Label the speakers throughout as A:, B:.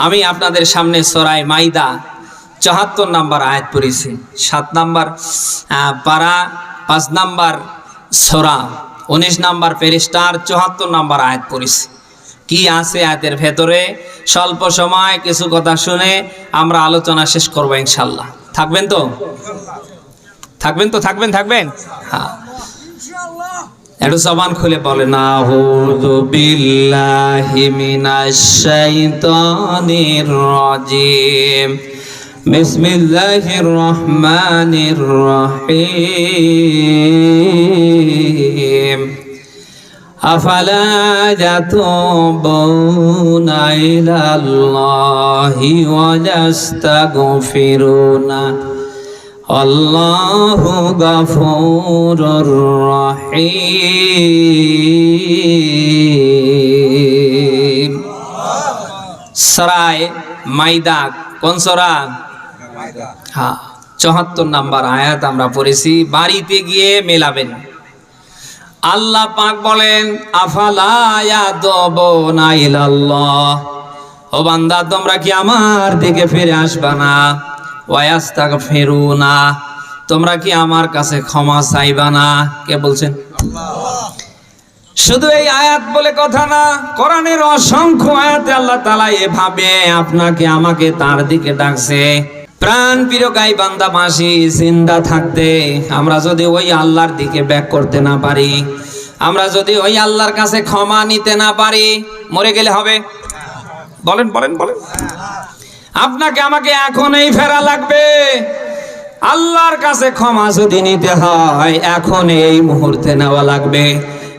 A: আমি আপনাদের সামনে সূরা মাইদা ৭৪ নম্বর আয়াত পড়েছি, ৭ নম্বর পারা ৫ নম্বর সূরা ১৯ নম্বর পৃষ্ঠার ৭৪ নম্বর আয়াত পড়েছি। কি আছে আয়াতের ভেতরে স্বল্প সময় কিছু কথা শুনে আমরা আলোচনা শেষ করব ইনশাআল্লাহ। থাকবেন তো? থাকবেন। হ্যাঁ, একটু জবান খুলে বলেন, আউযু বিল্লাহি মিনাশ শাইতানির রাজিম, বিসমিল্লাহির রহমানির রহিম, আফালা ইয়াতুবুনা ইলাল্লাহি ওয়া ইয়াস্তাগফিরুনা আল্লাহু গফুরুর রহিম। সূরা মাইদা কোন সূরা? হ্যাঁ, ৭৪ নম্বর আয়াত আমরা পড়েছি। বাড়িতে গিয়ে মেলাবেন। আল্লাহ পাক বলেন, আফালা ইয়াতুবুনা ইলাল্লাহ, ও বান্দা তোমরা কি আমার দিকে ফিরে আসবা না? ওয়াস্তাগফিরুনা, তোমরা কি আমার কাছে ক্ষমা চাইবা না? কে বলছেন? শুধু এই আয়াত বলে কথা না, কোরআনের অসংখ্য আয়াতে আল্লাহ তাআলা এভাবে আপনাকে আমাকে তার দিকে ডাকছে। প্রাণ প্রিয় গাই বান্দা মাসি জিন্দা থাকতে আমরা যদি ওই আল্লাহর দিকে ব্যাক করতে না পারি, আমরা যদি ওই আল্লাহর কাছে ক্ষমা নিতে না পারি, মরে গেলে হবে? বলেন। আপনাকে আমাকে এখনই ফেরা লাগবে। আল্লাহর কাছে ক্ষমা যদি নিতে হয় এখন এই মুহূর্তে নেওয়া লাগবে,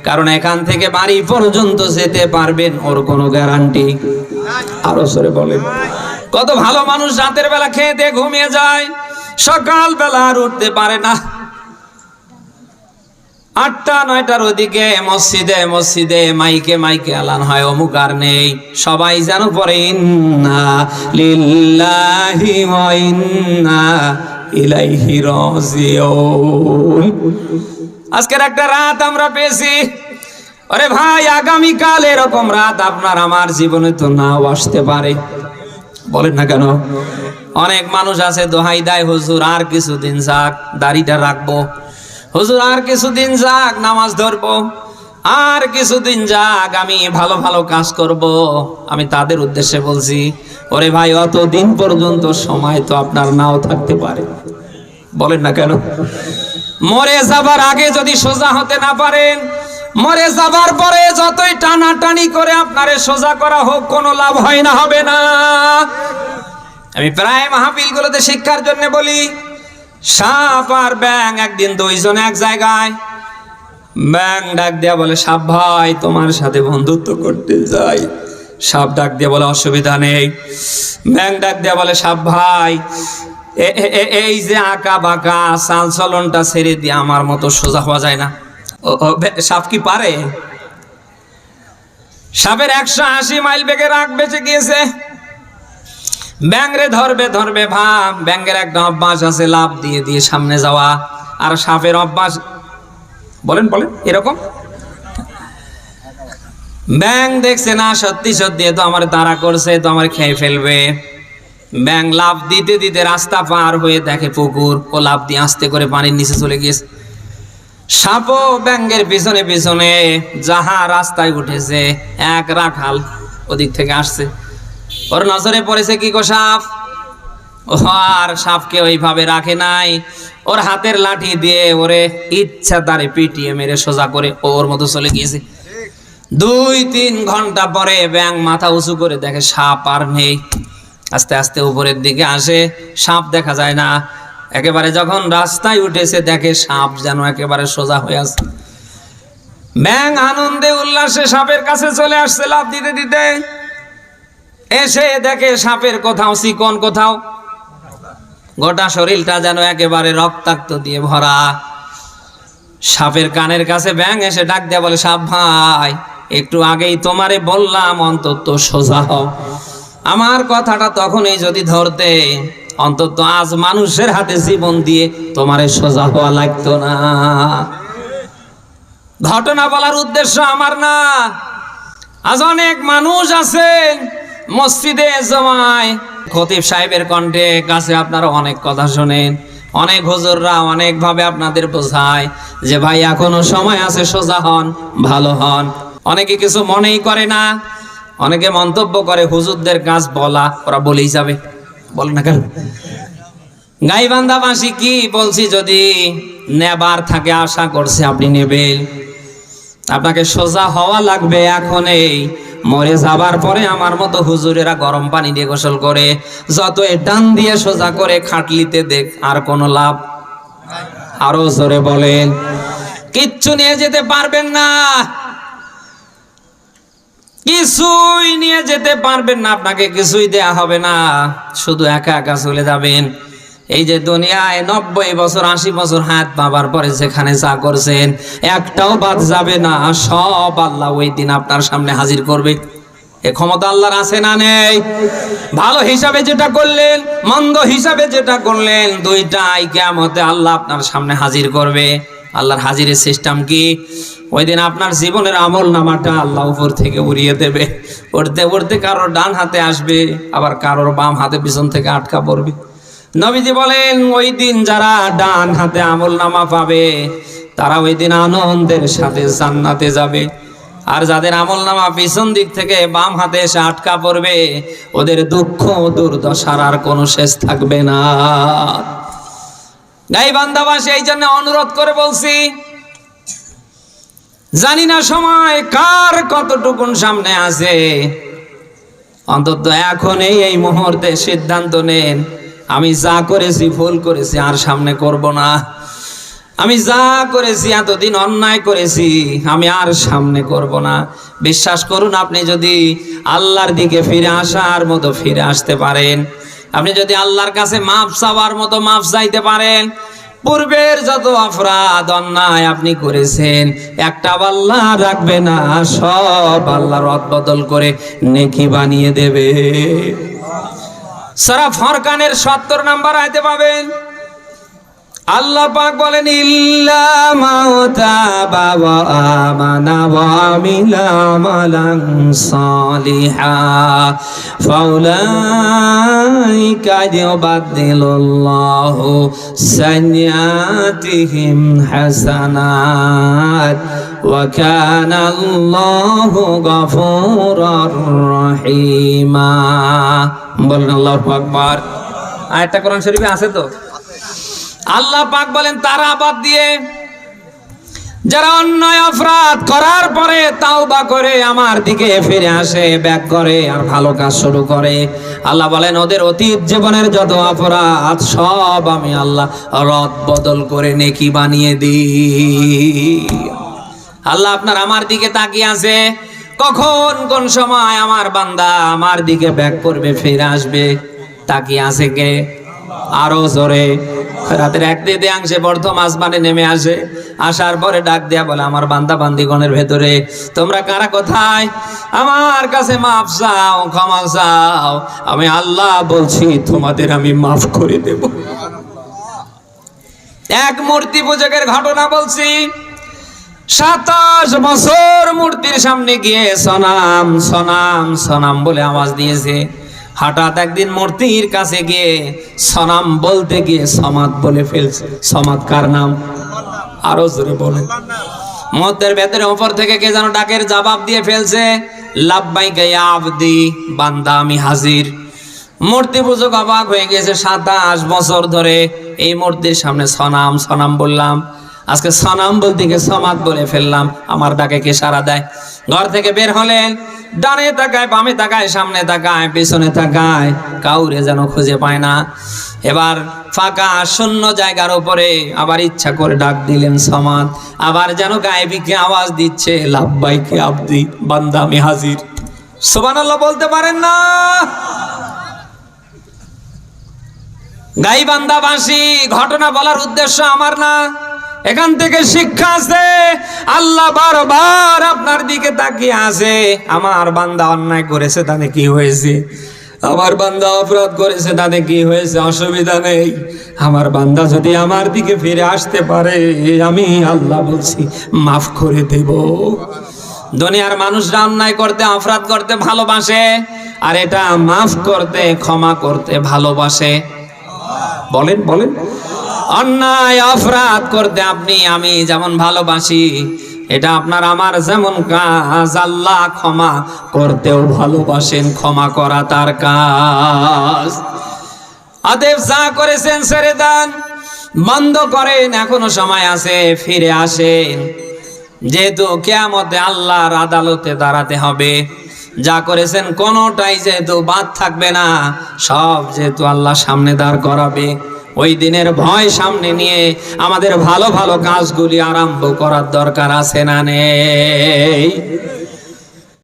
A: কারণ এখান থেকে বাড়ি পর্যন্ত যেতে পারবেন ওর কোনো গ্যারান্টি। আরো সরে বলেন। কত ভালো মানুষ রাতের বেলা খেয়ে দিয়ে ঘুমিয়ে যায়, সকাল বেলা আর উঠতে পারে না। ৮টা ৯টার ওদিকে মসজিদে মাইকে আলান হয়, অমুক আর নেই, সবাই যেন পড়ে ইন্না লিল্লাহি ওয়া ইন্না ইলাইহি রাজিউন। আজকের একটা রাত আমরা পেয়েছি। আরে ভাই, আগামীকাল এরকম রাত আপনার আমার জীবনে তো নাও আসতে পারে। বলেন না কেন? অনেক মানুষ আছে দোহাই দেয়, হুজুর আর কিছুদিন যাক দাড়িটা রাখবো, হুজুর আর কিছুদিন যাক নামাজ ধরবো, আর কিছুদিন যাক আমি ভালো ভালো কাজ করব। আমি তাদের উদ্দেশ্যে বলছি, ওরে ভাই, অত দিন পর্যন্ত সময় তো আপনার নাও থাকতে পারে। বলেন না কেন? মরে যাবার আগে যদি সোজা হতে না পারেন, মরে যাবার পরে যতই টানাটানি করে আপনারে সোজা করা হোক, কোনো লাভ হয় না, হবে না। আমি প্রায় মাহফিলগুলোতে শিক্ষার জন্য বলি, সাপ আর ব্যাঙ একদিন দুইজনে এক জায়গায়। ব্যাঙ ডাক দিয়া বলে, সাপ ভাই তোমার সাথে বন্ধুত্ব করতে যাই। সাপ ডাক দিয়া বলে, অসুবিধা নেই। ব্যাঙ ডাক দিয়া বলে, সাপ ভাই এই যে আঁকা বাঁকা চাল চলনটা ছেড়ে দিয়ে আমার মতো সোজা হওয়া যায় না? সাপ কি পারে? সাপের ১৮০ মাইল বেগে রাগ বেঁচে গিয়েছে। ব্যাঙরে ধরবে ভাব। ব্যাঙের একটা অভ্যাস আছে লাফ দিয়ে দিয়ে সামনে যাওয়া, আর সাপের অভ্যাস বলেন এরকম। ব্যাঙ দেখছে না সত্যি তো আমার তাড়া করছে, তো আমার খেয়ে ফেলবে। ব্যাঙ লাফ দিতে দিতে রাস্তা পার হয়ে দেখে পুকুর, ও লাফ দিয়ে আস্তে করে পানির নিচে চলে গিয়েছে। সাপও ব্যাঙের পিছনে পিছনে যাহা রাস্তায় উঠেছে, এক রাখাল ওদিক থেকে আসছে, ওর নজরে পড়েছে কি গো সাপ। ও আর সাপকে ওইভাবে রাখে নাই, ওর হাতের লাঠি দিয়ে ওরে ইচ্ছা তারে পিটিয়ে মেরে সোজা করে ওর মতো চলে গিয়েছে। ২-৩ ঘন্টা পরে ব্যাঙ মাথা উঁচু করে দেখে সাপ আর নেই। আস্তে আস্তে উপরের দিকে আসে, সাপ দেখা যায় না। একেবারে যখন রাস্তায় উঠেছে দেখে সাপ যেন একেবারে সোজা হয়ে আছে। ব্যাঙ আনন্দে উল্লাসে সাপের কাছে চলে আসছে লাফ দিতে দিতে। এসে দেখে সাপের কোথাও চিকন, কোথাও গোটা শরীরটা যেন একেবারে রক্তাক্ত দিয়ে ভরা। সাপের কানের কাছে ব্যাঙ এসে ডাক দেয়া বলে, সাপ ভাই একটু আগেই তোমারে বললাম অন্তত সোজা হও। আমার কথাটা তখনই যদি ধরতে, অন্তত আজ মানুষের হাতে জীবন দিয়ে তোমারে সোজা হওয়া লাগতো না। ঘটনা বলার উদ্দেশ্য আমার না। আজ অনেক মানুষ আছে মসজিদে জমায় খতিব সাহেবের কণ্ঠে কাছে আপনারা অনেক কথা শোনেন, অনেক হুজুররা অনেক ভাবে আপনাদের বোঝায় যে ভাই এখনো সময় আছে, সোজা হন, ভালো হন। অনেকে কিছু মনেই করে না, অনেকে মন্তব্য করে হুজুরদের কাজ বলা, ওরা বলেই যাবে, বলে না কেন? গাইবান্ধাবাসী কি বলছি, যদি নেবার থাকে আশা করছে আপনি নেবেন। আপনাকে সোজা হওয়া লাগবে এখনই, মরে যাবার পরে আমার মতো হুজুরেরা গরম পানি দিয়ে গোসল করে, যত টান দিয়ে সোজা করে খাটলিতে দেখ, আর কোনো লাভ? আরো জোরে বলেন। কিচ্ছু নিয়ে যেতে পারবেন না, কিছুই নিয়ে যেতে পারবেন না, আপনাকে কিছুই দেয়া হবে না, শুধু একা একা চলে যাবেন। এই যে দুনিয়ায় 90 বছর 80 বছর হায়াত পাবার পরে যেখানে যা করছেন একটাও বাদ যাবে না, সব আল্লাহ ওই দিন আপনার সামনে হাজির করবে। এ ক্ষমতা আল্লাহর আছে না নেই? ভালো হিসাবে যেটা করলেন, মন্দ হিসাবে যেটা করলেন, দুইটাই কিয়ামতে আল্লাহ আপনার সামনে হাজির করবে। আল্লাহর হাজিরের সিস্টেম কি? ওই দিন আপনার জীবনের আমল নামাটা আল্লাহ উপর থেকে উড়িয়ে দেবে, উড়তে উড়তে কারোর ডান হাতে আসবে, আবার কারোর বাম হাতে পিছন থেকে আটকা পড়বে। নবীজি বলেন ওই দিন যারা ডান হাতে আমল নামা পাবে তারা ওই দিন আনন্দের সাথে জান্নাতে যাবে, আর যাদের আমল নামা পিছন দিক থেকে বাম হাতে এসে আটকা পড়বে ওদের দুঃখ দুর্দশার আর কোনো শেষ থাকবে না। গাইবান্ধাবাসী এই জন্য অনুরোধ করে বলছি, জানি না সময় কার কতটুকুন সামনে আছে, অন্তত এখন এই মুহূর্তে সিদ্ধান্ত নেন, আমি যা করেছি ভুল করেছি, আর সামনে করব না। আমি যা করেছি এতদিন অন্যায় করেছি, আমি আর সামনে করব না। বিশ্বাস করুন, আপনি যদি আল্লাহর দিকে ফিরে আসার মতো ফিরে আসতে পারেন, আপনি যদি আল্লাহর কাছে মাফ চাওয়ার মতো মাফ চাইতে পারেন, পূর্বের যত অপরাধ অন্যায় আপনি করেছেন একটা আল্লাহ রাখবে না, সব আল্লাহ রদবদল করে নেকি বানিয়ে দেবে। সূরা ফুরকানের 70 নম্বর আয়াতে পাবেন, আল্লাহ পাক বলেন ইল্লা মাউতাবা ওয়া আমানা ওয়া আমিলা আমালান সালিহা ফাউলাইকা ইউবাদদিলুল্লাহু সাইয়্যাতিহিম হাসানাত ওয়া কানা আল্লাহু গফুরুর রহিমা। বলেন আল্লাহু আকবার। আয়াতটা কোরআন শরীফে আছে তো? আল্লাহ পাক বলেন তারা বাদ দিয়ে যারা অন্যায় অপরাধ করার পরে তাওবা করে আমার দিকে ফিরে আসে, ব্যাক করে আর ভালো কাজ শুরু করে, আল্লাহ বলেন ওদের অতীত জীবনের যত অপরাধ সব আমি আল্লাহ রদ বদল করে নেকি বানিয়ে দিই। আল্লাহ আপনার আমার দিকে তাকিয়ে আছে, কখন কোন সময় আমার বান্দা আমার দিকে ব্যাক করবে, ফিরে আসবে, তাকিয়ে আছে কে? আরো জোরে। রাতের এক তৃতীয়াংশে প্রথম আসমানে নেমে আসে, আসার পরে ডাক দেয়া বলে আমার বান্দা বান্দিগণের ভেতরে তোমরা কারা কোথায়? আমার কাছে মাফ চাও, ক্ষমা চাও, আমি আল্লাহ বলছি তোমাদের আমি মাফ করে দেব। এক মূর্তি পূজকের ঘটনা বলছি, 27 বছর মূর্তির সামনে গিয়ে সনাম সনাম সনাম বলে আওয়াজ দিয়েছে। হঠাৎ একদিন মূর্তির কাছে গিয়ে সনাম বলতে গিয়ে সমাদ বলে ফেলছে। সমাদ কার নাম? আরো জোরে বলেন। মূর্তির ভেতরে উপর থেকে কে যেন ডাকের জবাব দিয়ে ফেলছে, লাব্বাইকা ইয়া আবদি, বান্দা আমি হাজির। মূর্তি পূজক অবাক হয়ে গেছে, 27 বছর ধরে এই মূর্তির সামনে সনাম সনাম বললাম, আজকে সনাম বলতে গিয়ে সমাদ বলে ফেললাম, আমার ডাকে কে সাড়া দেয়? ঘর থেকে বের হলেন, ডানে তাকায়, বামে তাকায়, সামনে তাকায়, পেছনে তাকায়, কাউরে যেন খুঁজে পায় না। এবার ফাঁকা শূন্য জায়গার উপরে আবার ইচ্ছা করে ডাক দিলেন সমাদ, আবার যেন গায়েবীকে আওয়াজ দিচ্ছে, লাব্বাইকা আবদি, বান্দা আমি হাজির। সুবহানাল্লাহ বলতে পারেন না? গাইবান্ধাবাসী, ঘটনা বলার উদ্দেশ্য আমার না, এখান থেকে শিক্ষা আছে। আল্লাহ বারবার আপনার দিকে তাকিয়ে আছে, আমার বান্দা অন্যায় করেছে তাতে কি হয়েছে, আমার বান্দা অপরাধ করেছে তাতে কি হয়েছে, অসুবিধা নেই। আমার বান্দা যদি আমার দিকে ফিরে আসতে পারে আমি আল্লাহ বলছি মাফ করে দেব। দুনিয়ার মানুষরা অন্যায় করতে অপরাধ করতে ভালোবাসে, আর এটা মাফ করতে ক্ষমা করতে ভালোবাসে? বলেন বলেন। অন্যায় অপরাধ করতে আপনি আমি যেমন ভালোবাসি, এটা আপনার আমার যেমন কাজ, আল্লাহ ক্ষমা করতেও ভালোবাসেন, ক্ষমা করা তার কাজ। অতএব যা করেছেন ছেড়ে দেন, বন্ধ করেন, এখনো সময় আছে, ফিরে আসেন। যেহেতু কিয়ামতে আল্লাহর আদালতে দাঁড়াতে হবে, যা করেছেন কোনোটাই যেহেতু বাদ থাকবে না, সব যেহেতু আল্লাহ সামনে দাঁড় করাবে, ওই দিনের ভয় সামনে নিয়ে আমাদের ভালো ভালো কাজগুলি আরম্ভ করার দরকার আছে না নেই?